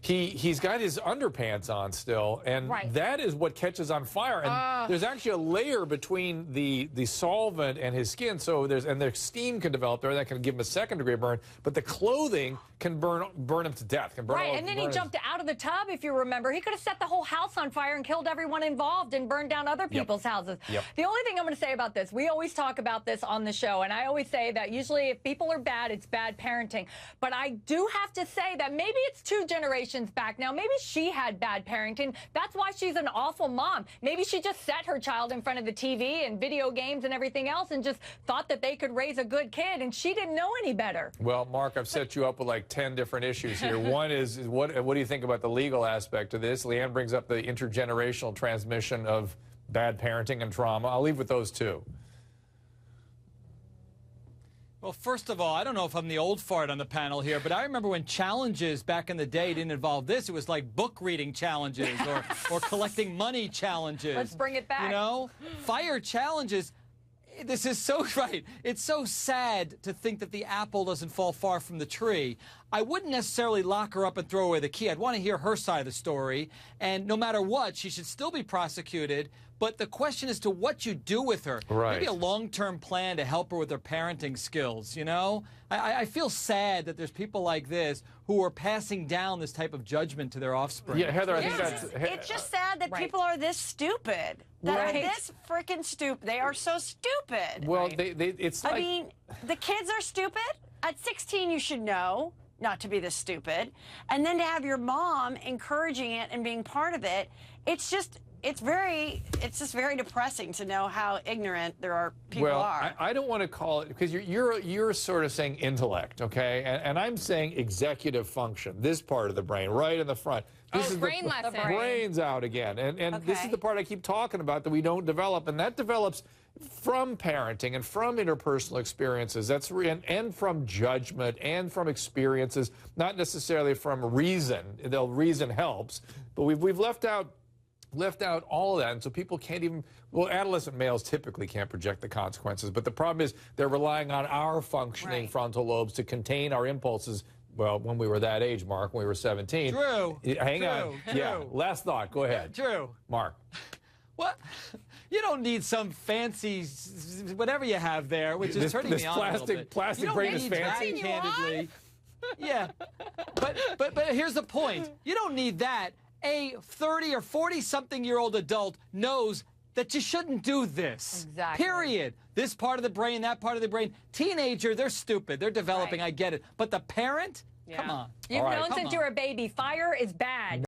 he's got his underpants on still, and that is what catches on fire. And there's actually a layer between the solvent and his skin, so the steam can develop there that can give him a second-degree burn. But the clothing can burn him to death. Can burn and then he jumped out of the tub, if you remember. He could have set the whole house on fire and killed everyone involved and burned down other people's houses. The only thing I'm going to say about this, we always talk about this on the show, and I always say that usually if people are bad, it's bad parenting. But I do have to say that maybe it's 2 generations back now. Maybe she had bad parenting. That's why she's an awful mom. Maybe she just set her child in front of the TV and video games and everything else and just thought that they could raise a good kid, and she didn't know any better. Well, Mark, I've set you up with like 10 different issues here. One is what do you think about the legal aspect of this? Leanne brings up the intergenerational transmission of bad parenting and trauma. I'll leave with those 2. Well, first of all, I don't know if I'm the old fart on the panel here, but I remember when challenges back in the day didn't involve this. It was like book reading challenges or collecting money challenges. Let's bring it back. You know, fire challenges. This is so right. It's so sad to think that the apple doesn't fall far from the tree. I wouldn't necessarily lock her up and throw away the key. I'd want to hear her side of the story. And no matter what, she should still be prosecuted. But the question is to what you do with her. Maybe a long-term plan to help her with her parenting skills, you know? I feel sad that there's people like this who are passing down this type of judgment to their offspring. Yeah, Heather, I think that's... It's just sad that people are this stupid. That are this freaking stupid. They are so stupid. Well, it's like... I mean, the kids are stupid. At 16, you should know not to be this stupid. And then to have your mom encouraging it and being part of it, it's just very depressing to know how ignorant there are people are. Well, I don't want to call it, because you're sort of saying intellect, okay? And I'm saying executive function, this part of the brain, right in the front. This is brain lesson. Brain's out again. And this is the part I keep talking about that we don't develop, and that develops from parenting and from interpersonal experiences. And from judgment and from experiences, not necessarily from reason. Reason helps, but we've left out all of that, and so people can't even, well, adolescent males typically can't project the consequences, but the problem is they're relying on our functioning frontal lobes to contain our impulses. Well, when we were that age, Mark, when we were 17. Drew. Hang on. Drew. Yeah, last thought. Go ahead. Drew. Mark. What? You don't need some fancy, whatever you have there, which is turning me on a little bit. Plastic brain is fancy. Candidly. Yeah. But here's the point. You don't need that. A 30 or 40-something-year-old adult knows that you shouldn't do this. Exactly. Period. This part of the brain, that part of the brain. Teenager, they're stupid. They're developing. I get it. But the parent? Come on. You've known since you were a baby, fire is bad.